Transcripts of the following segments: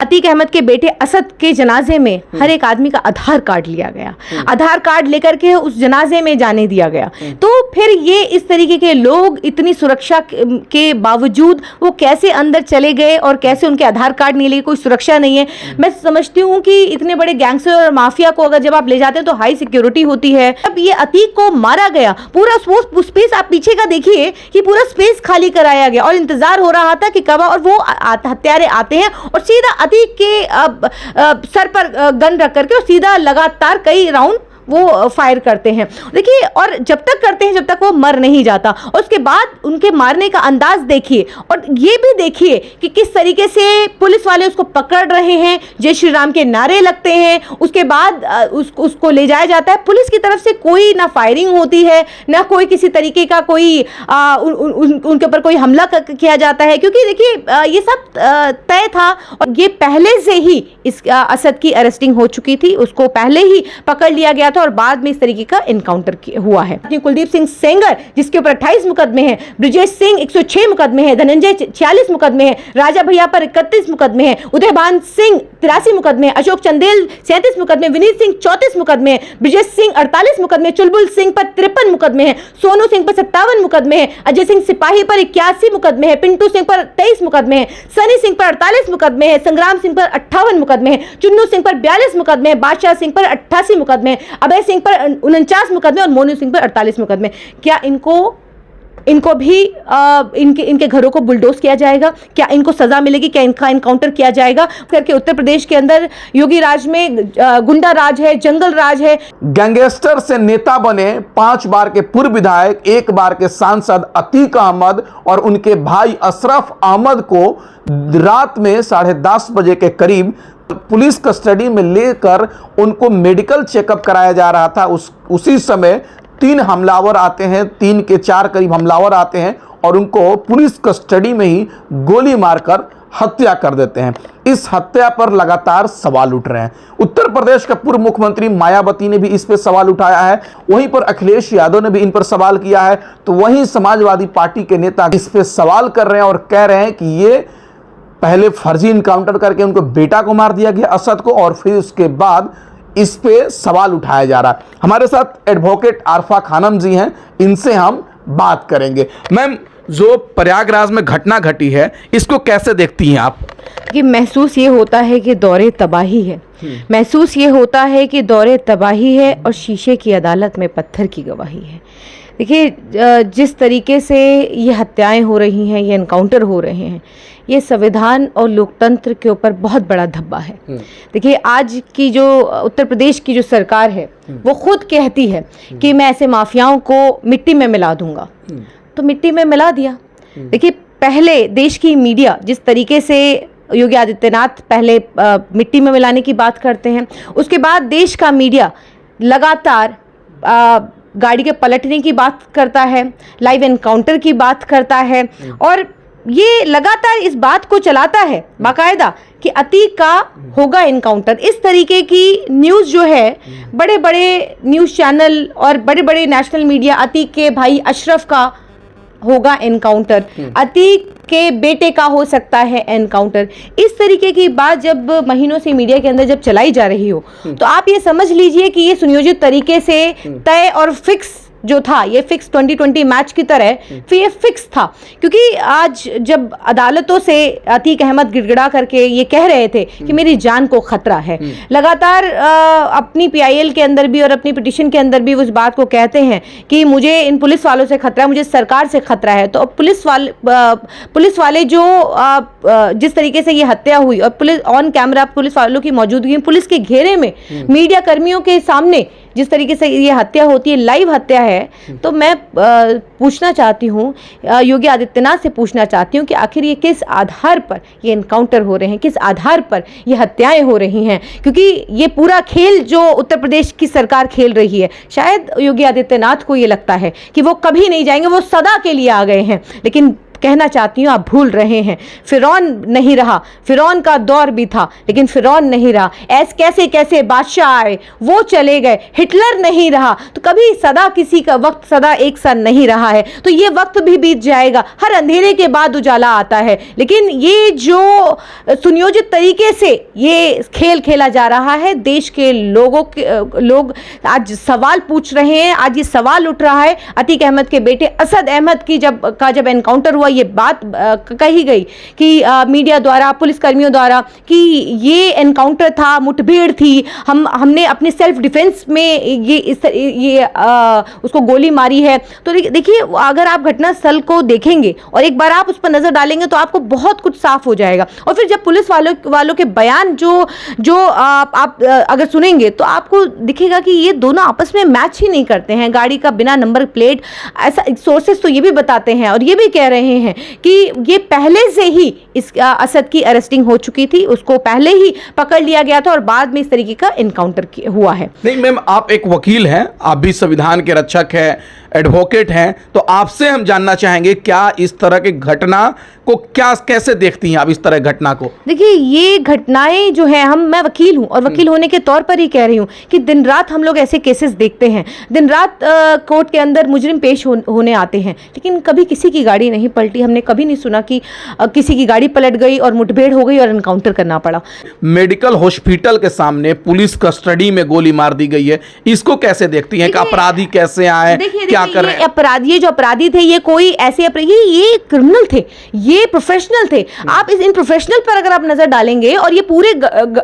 अतीक अहमद के बेटे असद के जनाजे में हर एक आदमी का आधार कार्ड लिया गया, आधार कार्ड लेकर के उस जनाजे में जाने दिया गया। तो फिर ये इस तरीके के लोग इतनी सुरक्षा के बावजूद वो कैसे अंदर चले गए और कैसे उनके आधार कार्ड नहीं लिए, कोई सुरक्षा नहीं है। मैं समझती हूँ कि इतने बड़े गैंगस्टर और माफिया को अगर जब आप ले जाते हैं तो हाई सिक्योरिटी होती है। अब ये अतीक को मारा गया, पूरा स्पेस आप पीछे का देखिए कि पूरा स्पेस खाली कराया गया और इंतजार हो रहा था कि कब और वो हत्यारे आते हैं और सीधा अतीक के सर पर गन रख करके और सीधा लगातार कई राउंड वो फायर करते हैं। देखिए, और जब तक करते हैं जब तक वो मर नहीं जाता, और उसके बाद उनके मारने का अंदाज देखिए और ये भी देखिए कि किस तरीके से पुलिस वाले उसको पकड़ रहे हैं, जय श्री राम के नारे लगते हैं, उसके बाद उसको ले जाया जाता है। पुलिस की तरफ से कोई ना फायरिंग होती है, ना कोई किसी तरीके का कोई उनके ऊपर कोई हमला किया जाता है, क्योंकि देखिए ये सब तय था और ये पहले से ही इस असद की अरेस्टिंग हो चुकी थी, उसको पहले ही पकड़ लिया गया था और बाद में इस तरीके का एनकाउंटर हुआ है। कुलदीप सिंह सेंगर जिसके ऊपर 28 मुकदमे हैं, ब्रिजेश सिंह 106 मुकदमे हैं, धनंजय 46 मुकदमे हैं, राजा भैया पर 31 मुकदमे हैं, उदयभान सिंह 83 मुकदमे हैं, अशोक चंदेल 37 मुकदमे, विनीत सिंह 34 मुकदमे हैं, ब्रिजेश सिंह 48 मुकदमे, चुलबुल सिंह पर 53 मुकदमे हैं, सोनू सिंह पर 57 मुकदमे हैं, अजय सिंह सिपाही पर 81 मुकदमे हैं, पिंटू सिंह पर 23 मुकदमे हैं, सनी सिंह पर 48 मुकदमे हैं, संग्राम सिंह पर 58 मुकदमे हैं, चुन्नू सिंह पर 42 मुकदमे हैं, बादशाह सिंह पर 88 मुकदमे हैं, अभय सिंह पर 49 मुकदमे और मोनू सिंह पर 48 मुकदमे। क्या इनको भी इनके घरों को बुलडोज किया जाएगा? क्या इनको सजा मिलेगी? क्या इनका एनकाउंटर किया जाएगा? करके उत्तर प्रदेश के अंदर योगी राज में गुंडा राज है, जंगल राज है। गैंगस्टर से नेता बने 5 बार के पूर्व विधायक, 1 बार के सांसद अतीक अहमद और उनके भाई अशरफ अहमद को रात में 10:30 बजे के करीब पुलिस कस्टडी में लेकर उनको मेडिकल चेकअप कराया जा रहा था। उसी समय 3 हमलावर आते हैं, 3 के 4 करीब हमलावर आते हैं और उनको पुलिस कस्टडी में ही गोली मारकर हत्या कर देते हैं। इस हत्या पर लगातार सवाल उठ रहे हैं। उत्तर प्रदेश का पूर्व मुख्यमंत्री मायावती ने भी इस पर सवाल उठाया है, वहीं पर अखिलेश यादव ने भी इन पर सवाल किया है, तो वहीं समाजवादी पार्टी के नेता इस पर सवाल कर रहे हैं और कह रहे हैं कि ये पहले फर्जी इनकाउंटर करके उनको बेटा को मार दिया गया असद को, और फिर उसके बाद इस पे सवाल उठाया जा रहा है। हमारे साथ एडवोकेट आरफा खानम जी हैं, इनसे हम बात करेंगे। मैम, जो प्रयागराज में घटना घटी है इसको कैसे देखती हैं आप? कि महसूस ये होता है कि दौरे तबाही है, महसूस ये होता है कि दौरे तबाही है और शीशे की अदालत में पत्थर की गवाही है। देखिए, जिस तरीके से ये हत्याएं हो रही हैं, ये एनकाउंटर हो रहे हैं, ये संविधान और लोकतंत्र के ऊपर बहुत बड़ा धब्बा है। देखिए, आज की जो उत्तर प्रदेश की जो सरकार है वो खुद कहती है कि मैं ऐसे माफियाओं को मिट्टी में मिला दूंगा, तो मिट्टी में मिला दिया। देखिए, पहले देश की मीडिया जिस तरीके से योगी आदित्यनाथ पहले मिट्टी में मिलाने की बात करते हैं, उसके बाद देश का मीडिया लगातार गाड़ी के पलटने की बात करता है, लाइव एनकाउंटर की बात करता है और ये लगातार इस बात को चलाता है बाकायदा कि अतीक का होगा एनकाउंटर। इस तरीके की न्यूज़ जो है बड़े बड़े न्यूज़ चैनल और बड़े बड़े नेशनल मीडिया, अतीक के भाई अशरफ का होगा एनकाउंटर, अतीक के बेटे का हो सकता है एनकाउंटर, इस तरीके की बात जब महीनों से मीडिया के अंदर जब चलाई जा रही हो तो आप ये समझ लीजिए कि ये सुनियोजित तरीके से तय और फिक्स जो था, ये फिक्स 2020 मैच की तरह फिर ये फिक्स था। क्योंकि आज जब अदालतों से अतीक अहमद गिड़गिड़ा करके ये कह रहे थे कि मेरी जान को खतरा है, लगातार अपनी PIL के अंदर भी और अपनी पिटीशन के अंदर भी उस बात को कहते हैं कि मुझे इन पुलिस वालों से खतरा है, मुझे सरकार से खतरा है। तो पुलिस वाले जो जिस तरीके से ये हत्या हुई और पुलिस ऑन कैमरा पुलिस वालों की मौजूदगी में पुलिस के घेरे में मीडिया कर्मियों के सामने जिस तरीके से ये हत्या होती है, लाइव हत्या है, तो मैं पूछना चाहती हूँ, योगी आदित्यनाथ से पूछना चाहती हूँ कि आखिर ये किस आधार पर ये एनकाउंटर हो रहे हैं, किस आधार पर ये हत्याएं हो रही हैं? क्योंकि ये पूरा खेल जो उत्तर प्रदेश की सरकार खेल रही है, शायद योगी आदित्यनाथ को ये लगता है कि वो कभी नहीं जाएंगे, वो सदा के लिए आ गए हैं, लेकिन कहना चाहती हूँ, आप भूल रहे हैं। फिरौन नहीं रहा, फिरौन का दौर भी था लेकिन फिरौन नहीं रहा। ऐसे कैसे कैसे बादशाह आए, वो चले गए, हिटलर नहीं रहा। तो कभी सदा किसी का वक्त सदा एक सा नहीं रहा है, तो ये वक्त भी बीत जाएगा। हर अंधेरे के बाद उजाला आता है, लेकिन ये जो सुनियोजित तरीके से ये खेल खेला जा रहा है, देश के लोग आज सवाल पूछ रहे हैं। आज ये सवाल उठ रहा है, अतीक अहमद के बेटे असद अहमद की जब एनकाउंटर हुआ, ये बात कही गई कि मीडिया द्वारा, पुलिसकर्मियों द्वारा कि ये एनकाउंटर था, मुठभेड़ थी, हमने अपने सेल्फ डिफेंस में ये उसको गोली मारी है। तो देखिए, अगर आप घटनास्थल को देखेंगे और एक बार आप उस पर नजर डालेंगे तो आपको बहुत कुछ साफ हो जाएगा। और फिर जब पुलिस वालों के बयान जो आप अगर सुनेंगे तो आपको दिखेगा कि ये दोनों आपस में मैच ही नहीं करते हैं। गाड़ी का बिना नंबर प्लेट, ऐसा सोर्सेस तो ये भी बताते हैं और ये भी कह रहे हैं कि ये पहले से ही इस असद की अरेस्टिंग हो चुकी थी, उसको पहले ही पकड़ लिया गया था और बाद में इस तरीके का एनकाउंटर हुआ है। नहीं मैम, आप एक वकील हैं, आप भी संविधान के रक्षक हैं, एडवोकेट हैं, तो आपसे हम जानना चाहेंगे क्या इस तरह की घटना को कैसे देखती हैं आप, इस तरह घटना को? देखिए, ये घटनाएं जो है, मैं वकील हूं और वकील होने के तौर पर ही कह रही हूं कि दिन रात हम लोग ऐसे केसेस देखते हैं, दिन रात कोर्ट के अंदर मुजरिम पेश होने आते हैं, लेकिन कभी किसी की गाड़ी नहीं पलटी। हमने कभी नहीं सुना कि किसी की गाड़ी पलट गई और मुठभेड़ हो गई और एनकाउंटर करना पड़ा। मेडिकल हॉस्पिटल के सामने पुलिस कस्टडी में गोली मार दी गई है, इसको कैसे देखती हैं कि अपराधी कैसे आए, क्या कर रहे हैं? ये जो अपराधी थे, ये कोई ऐसे ये क्रिमिनल थे, ये प्रोफेशनल थे। आप इन प्रोफेशनल पर अगर आप नजर डालेंगे और ये पूरे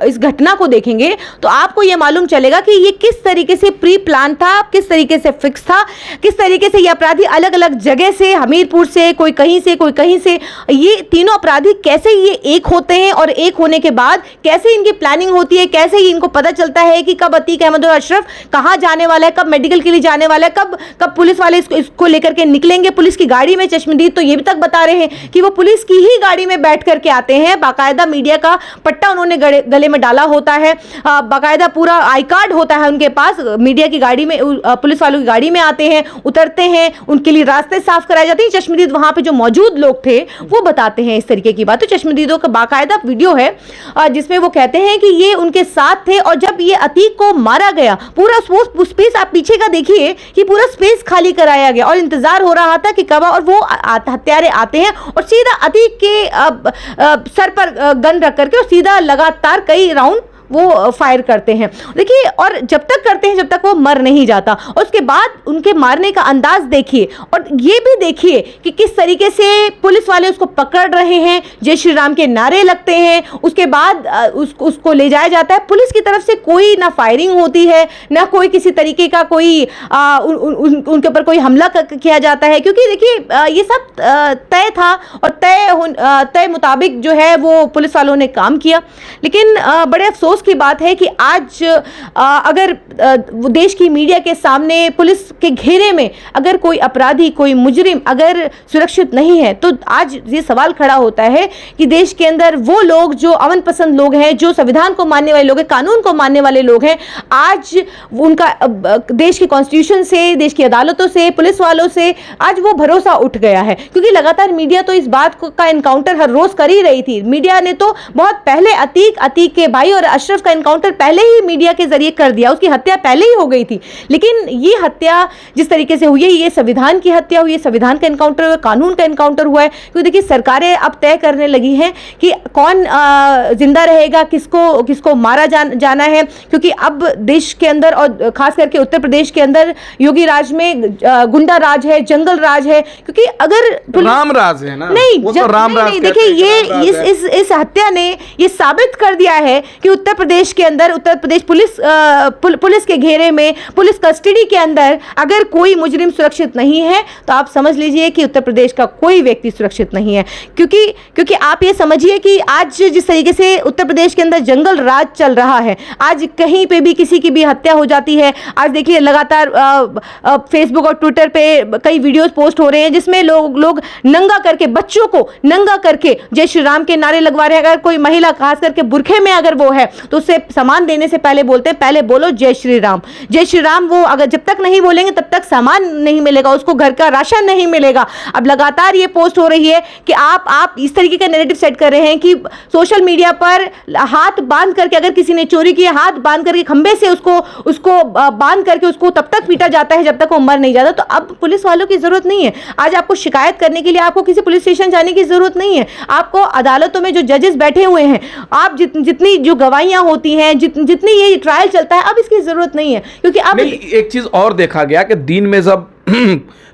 इस घटना को देखेंगे तो आपको ये मालूम चलेगा कि ये किस तरीके से प्री प्लान था, किस तरीके से फिक्स था, किस तरीके से ये अपराधी अलग अलग जगह से, हमीरपुर से, कोई कहीं से, कोई कहीं से, ये तीनों अपराधी कैसे ये एक होते हैं और एक होने के बाद कैसे इनकी प्लानिंग होती है, कैसे ही इनको पता चलता है कि कब अतीक अहमद और अशरफ कहां जाने वाला है, कब मेडिकल के लिए जाने वाला है, कब पुलिस वाले इसको लेकर के निकलेंगे। पुलिस की गाड़ी में चश्मदीद तो ये भी तक बता रहे हैं कि वो पुलिस की ही गाड़ी में बैठ करके आते हैं, बाकायदा मीडिया का पट्टा उन्होंने गले में डाला होता है, बाकायदा पूरा आई कार्ड होता है उनके पास। मीडिया की गाड़ी में, पुलिस वालों की गाड़ी में आते हैं, उतरते हैं, उनके लिए रास्ते साफ कराए जाते हैं। चश्मदीद वहां पे जो मौजूद लोग थे वो बताते हैं इस तरीके की बात। तो चश्मदीदों का बाकायदा वीडियो है जिसमें वो कहते हैं कि ये उनके साथ थे और जब ये अतीक को मारा गया, पूरा स्पेस आप पीछे का देखिए कि पूरा स्पेस खाली कराया गया और इंतजार हो रहा था कि कब, और वो हत्यारे आते हैं और सीधा अतीक के सर पर गन रख करके और सीधा लगातार कई राउंड वो फायर करते हैं। देखिए, और जब तक करते हैं जब तक वो मर नहीं जाता, और उसके बाद उनके मारने का अंदाज देखिए और ये भी देखिए कि किस तरीके से पुलिस वाले उसको पकड़ रहे हैं, जय श्री राम के नारे लगते हैं, उसके बाद उसको ले जाया जाता है। पुलिस की तरफ से कोई ना फायरिंग होती है, ना कोई किसी तरीके का कोई उनके ऊपर कोई हमला किया जाता है, क्योंकि देखिए ये सब तय था और तय मुताबिक जो है वो पुलिस वालों ने काम किया। लेकिन बड़े अफसोस की बात है कि आज अगर देश की मीडिया के सामने पुलिस के घेरे में अगर कोई अपराधी, कोई मुजरिम अगर सुरक्षित नहीं है, तो आज ये सवाल खड़ा होता है कि देश के अंदर वो लोग जो अमन पसंद लोग हैं, जो संविधान को मानने वाले लोग हैं, कानून को मानने वाले लोग हैं, आज उनका देश के कॉन्स्टिट्यूशन से, देश की अदालतों से, पुलिस वालों से आज वो भरोसा उठ गया है। क्योंकि लगातार मीडिया तो इस बात का एनकाउंटर हर रोज कर ही रही थी। मीडिया ने तो बहुत पहले अतीक के भाई और अशरफ का एनकाउंटर पहले ही मीडिया के जरिए कर दिया, उसकी हत्या पहले ही हो गई थी। लेकिन ये हत्या जिस तरीके से हुई है, ये संविधान की हत्या हुई है, संविधान का एनकाउंटर हुआ, कानून का एनकाउंटर हुआ है। क्योंकि देखिए, सरकारें अब तय करने लगी हैं कि कौन जिंदा रहेगा, किसको मारा जाना है। क्योंकि अब देश के अंदर और खास करके उत्तर प्रदेश के अंदर योगी राज में गुंडा राज है, जंगल राज है। क्योंकि अगर राम राज है ना, नहीं, वो तो राम राज। देखिए, ये इस हत्या ने ये साबित कर दिया है कि उत्तर प्रदेश के अंदर, उत्तर प्रदेश पुलिस के घेरे में, पुलिस कस्टडी के अंदर अगर कोई मुजरिम सुरक्षित नहीं है तो आप समझ लीजिए कि उत्तर प्रदेश का कोई व्यक्ति सुरक्षित नहीं है। क्योंकि आप ये समझिए कि आज जिस तरीके से उत्तर प्रदेश के अंदर जंगल राज चल रहा है, आज कहीं पे भी किसी की भी हत्या हो जाती है। आज देखिए, लगातार फेसबुक और ट्विटर पे कई वीडियोस पोस्ट हो रहे हैं जिसमें लोग नंगा करके, बच्चों को नंगा करके जय श्री राम के नारे लगवा रहे हैं। अगर कोई महिला खास करके बुरखे में अगर वो है तो उससे सामान देने से पहले बोलते हैं पहले बोलो जय श्री राम। जय श्री राम वो अगर जब तक नहीं बोलेंगे तब तक सामान नहीं मिलेगा, उसको घर का राशन नहीं मिलेगा। अब लगातार ये पोस्ट हो रही है कि आप इस तरीके का नैरेटिव सेट कर रहे हैं कि सोशल मीडिया पर हाथ बांध करके, अगर किसी ने चोरी किया हाथ बांध करके खंबे से उसको बांध करके उसको तब तक पीटा जाता है जब तक वो मर नहीं जाता। तो अब पुलिस वालों की जरूरत नहीं है, आज आपको शिकायत करने के लिए आपको किसी पुलिस स्टेशन जाने की जरूरत नहीं है। आपको अदालतों में जो जजेस बैठे हुए हैं, आप जितनी जो गवाहियां होती हैं, जितनी ये ट्रायल चलता है, अब इसकी जरूरत नहीं है। क्योंकि अब एक चीज और देखा गया कि दिन में जब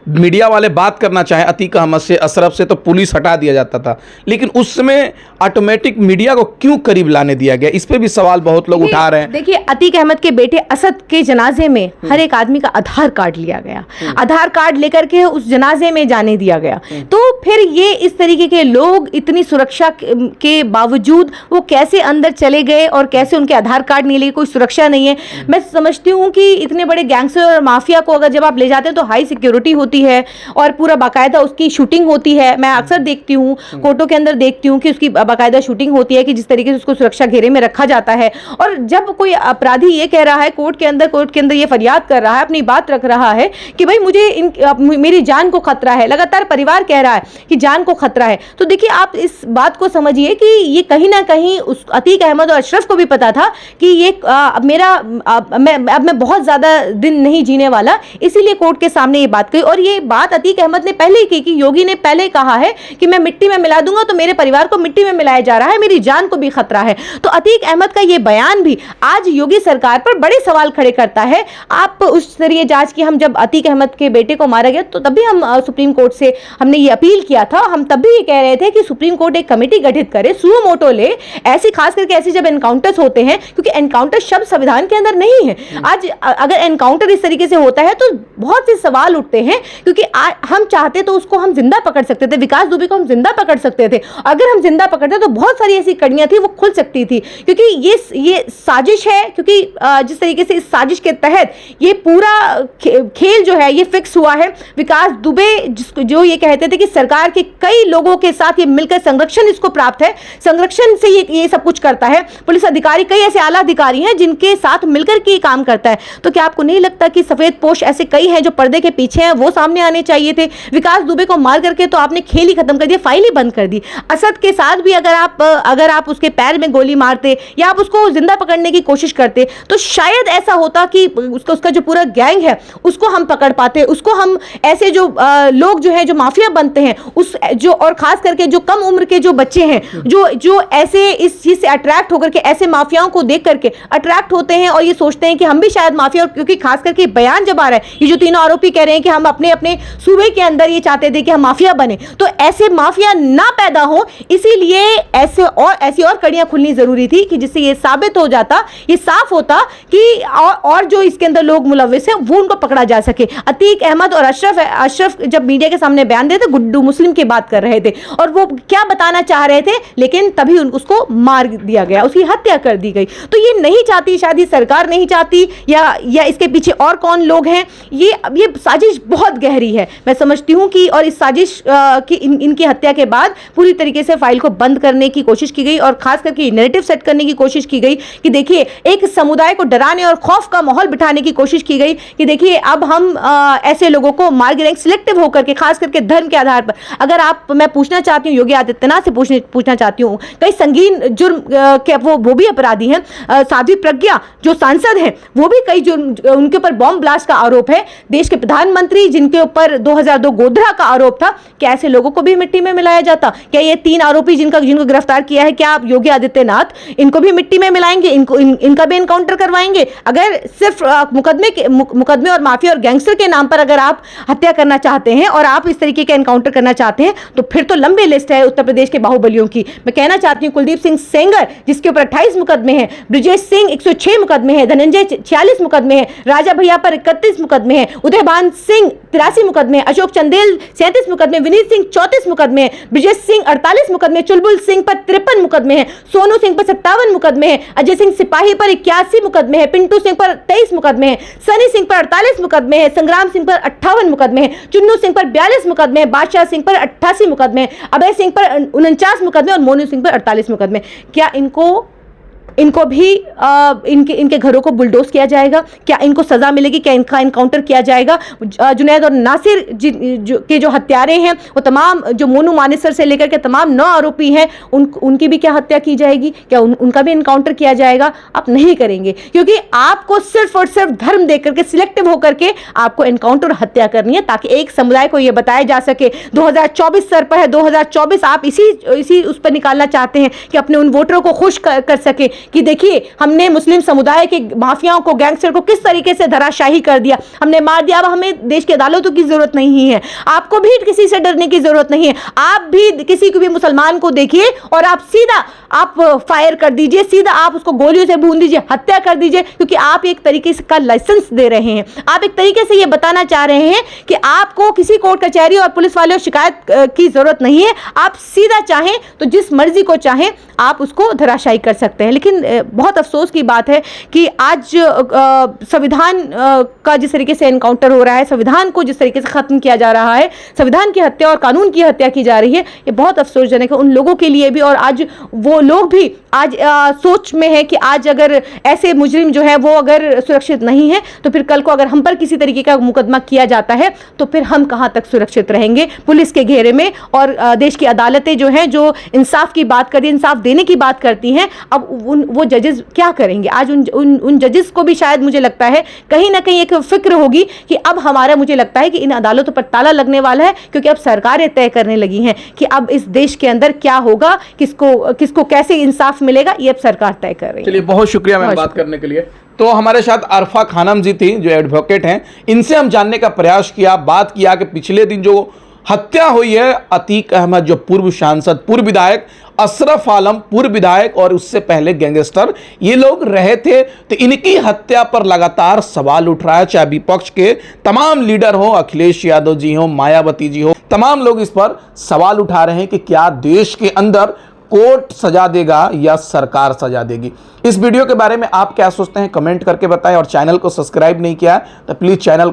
मीडिया वाले बात करना चाहे अतीक अहमद से, अशरफ से, तो पुलिस हटा दिया जाता था, लेकिन उस समय ऑटोमेटिक मीडिया को क्यों करीब लाने दिया गया, इस पे भी सवाल बहुत लोग उठा रहे हैं। देखिए, अतीक अहमद के बेटे असद के जनाजे में हर एक आदमी का आधार कार्ड लिया गया, आधार कार्ड लेकर के उस जनाजे में जाने दिया गया। तो फिर ये इस तरीके के लोग इतनी सुरक्षा के बावजूद वो कैसे अंदर चले गए और कैसे उनके आधार कार्ड नहीं लिए, कोई सुरक्षा नहीं है। मैं समझती हूँ कि इतने बड़े गैंगस्टर और माफिया को अगर जब आप ले जाते हैं तो हाई सिक्योरिटी होती है और पूरा बाकायदा उसकी शूटिंग होती है। मैं अक्सर देखती हूँ, कोर्टों के अंदर देखती हूँ कि उसकी बाकायदा शूटिंग होती है कि जिस तरीके से उसको सुरक्षा घेरे में रखा जाता है। और जब कोई अपराधी ये कह रहा है कोर्ट के अंदर ये फरियाद कर रहा है, अपनी बात रख रहा है कि भाई मुझे मेरी जान को खतरा है, लगातार परिवार कह रहा है कि जान को खतरा है, तो देखिए आप इस बात को समझिए कि ये कहीं ना कहीं उस अतीक अहमद और अशरफ को भी पता था कि ये मैं बहुत ज्यादा दिन नहीं जीने वाला, इसीलिए कोर्ट के सामने ये बात कही। और ये बात अतीक अहमद ने पहले ही की कि योगी ने पहले कहा है कि मैं मिट्टी में मिला दूंगा, तो मेरे परिवार को मिट्टी में मिलाया जा रहा है, मेरी जान को भी खतरा है। तो अतीक अहमद का ये बयान भी आज योगी सरकार पर बड़े सवाल खड़े करता है। आप उस स्तरीय जांच की, हम जब अतीक अहमद के बेटे को मारा गया तो तभी हम सुप्रीम कोर्ट से हमने ये अपील किया था, हम तब भी ये कह रहे थे कि सुप्रीम कोर्ट एक कमेटी गठित करे, सुओ मोटो ले, ऐसी खास करके ऐसे जब एनकाउंटर्स होते हैं, क्योंकि एनकाउंटर शब्द संविधान के अंदर नहीं है। आज अगर एनकाउंटर इस तरीके से होता है तो बहुत से सवाल उठते हैं, क्योंकि हम चाहते तो उसको हम जिंदा पकड़ सकते थे, विकास दुबे को हम जिंदा पकड़ सकते थे। अगर हम जिंदा पकड़ते तो बहुत सारी ऐसी कड़ियां थी वो खुल सकती थी, क्योंकि ये साजिश है। क्योंकि जिस तरीके से इस साजिश के तहत ये पूरा खेल जो है ये फिक्स हुआ है। विकास दुबे जो ये कहते थे कि सरकार के कई लोगों के साथ ये मिलकर संरक्षण इसको प्राप्त है, संरक्षण से ये सब कुछ करता है। पुलिस अधिकारी, कई ऐसे आला अधिकारी हैं जिनके साथ मिलकर के काम करता है। तो क्या आपको नहीं लगता कि सफेद पोश ऐसे कई हैं जो पर्दे के पीछे हैं, वो सामने आने चाहिए थे? विकास दुबे को मार करके तो आपने खेल ही खत्म कर दिया, फाइल ही बंद कर दी। असद के साथ भी अगर आप उसके पैर में गोली मारते या आप उसको जिंदा पकड़ने की कोशिश करते तो शायद ऐसा होता कि उसका जो पूरा गैंग है उसको हम पकड़ पाते, उसको हम ऐसे जो लोग जो है जो माफिया बनते हैं उस जो, और खास करके जो कम उम्र के जो बच्चे हैं जो ऐसे इस चीज से अट्रैक्ट होकर के ऐसे माफियाओं को देख करके अट्रैक्ट होते हैं और ये सोचते हैं कि हम भी शायद माफिया, क्योंकि खास करके बयान जब आ रहा है, ये जो तीनों आरोपी कह रहे हैं कि हम अपने सूबे के अंदर ये चाहते थे कि हम माफिया बने, तो ऐसे माफिया ना पैदा हो, इसीलिए ऐसी और कड़ियां खुलनी जरूरी थी कि जिससे ये साबित हो जाता, ये साफ होता कि और जो इसके अंदर लोग मुलव्विस हैं वो उनको पकड़ा जा सके। अतीक अहमद और अशरफ जब मीडिया के सामने बयान देते गुड्डू मुस्लिम की बात कर रहे थे और वो क्या बताना चाह रहे थे, लेकिन तभी उसको मार दिया गया, उसकी हत्या कर दी गई। तो ये नहीं चाहती, शायद ये सरकार नहीं चाहती या इसके पीछे और कौन लोग हैं। ये साजिश बहुत गहरी है, मैं समझती हूँ कि, और इस साजिश की इनकी हत्या के बाद पूरी तरीके से फाइल को बंद करने की कोशिश की गई और खास करके नैरेटिव सेट करने की कोशिश की गई कि देखिए एक समुदाय को डराने और खौफ का माहौल बिठाने की कोशिश की गई कि देखिए अब हम ऐसे लोगों को मार गिराएंगे, सिलेक्टिव होकर के, खास करके धर्म के आधार पर। अगर मैं पूछना चाहती हूँ, योगी आदित्यनाथ से पूछना चाहती हूँ, कई संगीन जुर्म के वो भी अपराधी हैं। साध्वी प्रज्ञा जो सांसद हैं वो भी कई जुर्म, उनके ऊपर बॉम्ब ब्लास्ट का आरोप है। देश के प्रधानमंत्री जिनके ऊपर 2002 गोधरा का आरोप था, क्या ऐसे लोगों को भी मिट्टी में मिलाया जाता? क्या ये 3 आरोपी जिनको गिरफ्तार किया है, क्या आप योगी आदित्यनाथ इनको भी मिट्टी में मिलाएंगे, इनका भी एनकाउंटर करवाएंगे? अगर सिर्फ मुकदमे और माफिया और गैंगस्टर के नाम पर अगर आप हत्या करना चाहते हैं और आप इस तरीके के एनकाउंटर करना चाहते हैं तो फिर तो लंबी लिस्ट है उत्तर प्रदेश के बाहुबलियों की। मैं कहना चाहती हूँ कुलदीप सिंह सेंगर जिसके ऊपर 28 मुकदमे हैं, ब्रिजेश सिंह 106 मुकदमे हैं, धनंजय 46 मुकदमे हैं, राजा भैया पर 31 मुकदमे हैं, उदयभान सिंह 83 मुकदमे, अशोक चंदेल 37 मुकदमे, विनीत सिंह 34 मुकदमे, ब्रिजेश सिंह 48 मुकदमे, चुलबुल सिंह पर 53 मुकदमे हैं, सोनू सिंह पर 57 मुकदमे हैं, अजय सिंह सिपाही पर 81 मुकदमे हैं, पिंटू सिंह पर 23 मुकदमे हैं, सनी सिंह पर 48 मुकदमे हैं, संग्राम सिंह पर 58 मुकदमे हैं, चुन्नू सिंह पर 42 मुकदमे हैं, बादशाह सिंह पर 88 मुकदमे हैं, अभय सिंह पर 49 मुकदमे और मोनू सिंह पर 48 मुकदमे। क्या इनको इनको भी इनके घरों को बुलडोज किया जाएगा? क्या इनको सजा मिलेगी? क्या इनका इनकाउंटर किया जाएगा? जुनैद और नासिर के जो हत्यारे हैं, वो तमाम जो मोनू मानेसर से लेकर के तमाम 9 आरोपी हैं, उनकी भी क्या हत्या की जाएगी? क्या उनका भी इनकाउंटर किया जाएगा? आप नहीं करेंगे, क्योंकि आपको सिर्फ और सिर्फ धर्म देकर के, सिलेक्टिव होकर के आपको इनकाउंटर हत्या करनी है, ताकि एक समुदाय को यह बताया जा सके 2024 सर पर है, 2024 आप इसी उस पर निकालना चाहते हैं कि अपने उन वोटरों को खुश कर सके कि देखिए हमने मुस्लिम समुदाय के माफियाओं को, गैंगस्टर को किस तरीके से धराशाही कर दिया, हमने मार दिया। अब हमें देश की अदालतों की जरूरत नहीं है, आपको भी किसी से डरने की जरूरत नहीं है। आप भी किसी को भी मुसलमान को देखिए और आप सीधा फायर कर दीजिए, सीधा आप उसको गोलियों से भून दीजिए, हत्या कर दीजिए, क्योंकि आप एक तरीके से का लाइसेंस दे रहे हैं। आप एक तरीके से यह बताना चाह रहे हैं कि आपको किसी कोर्ट कचहरी और पुलिस वालों शिकायत की जरूरत नहीं है। आप सीधा चाहें तो जिस मर्जी को चाहें आप उसको धराशायी कर सकते हैं। लेकिन बहुत अफसोस की बात है कि आज संविधान का जिस तरीके से एनकाउंटर हो रहा है, संविधान को जिस तरीके से खत्म किया जा रहा है, संविधान की हत्या और कानून की हत्या की जा रही है, ये बहुत अफसोसजनक है उन लोगों के लिए भी। और आज वो लोग भी आज सोच में है कि आज अगर ऐसे मुजरिम जो है वो अगर सुरक्षित नहीं है, तो फिर कल को अगर हम पर किसी तरीके का मुकदमा किया जाता है तो फिर हम कहां तक सुरक्षित रहेंगे पुलिस के घेरे में। और देश की अदालतें जो हैं, जो इंसाफ की बात करती हैं, इंसाफ देने की बात करती हैं, अब वो जजेस क्या करेंगे? आज उन जजेस को भी शायद मुझे लगता है कहीं ना कहीं एक फिक्र होगी कि अब हमारा, मुझे लगता है कि इन अदालतों पर ताला लगने वाला है, क्योंकि अब सरकारें तय करने लगी हैं कि अब इस देश के अंदर क्या होगा, किसको कैसे इंसाफ मिलेगा, ये अब सरकार तय कर रही है। चलिए, बहुत शुक्रिया मैम बात करने के लिए। तो हमारे साथ अरफा खानम जी थी, जो एडवोकेट हैं, इनसे हम जानने का प्रयास किया, बात किया कि पिछले दिन जो हत्या हुई है अतीक अहमद, जो पूर्व सांसद, पूर्व विधायक, अशरफ आलम पूर्व विधायक और उससे पहले गैंगस्टर, ये लोग रहे थे, तो इनकी हत्या पर लगातार सवाल उठ रहा है। चाहे विपक्ष के तमाम लीडर हो, अखिलेश यादव जी हो, मायावती जी हो, तमाम लोग इस पर सवाल उठा रहे हैं कि क्या देश के अंदर कोर्ट सजा देगा या सरकार सजा देगी। इस वीडियो के बारे में आप क्या सोचते हैं, कमेंट करके बताएं। और चैनल को सब्सक्राइब नहीं किया तो प्लीज चैनल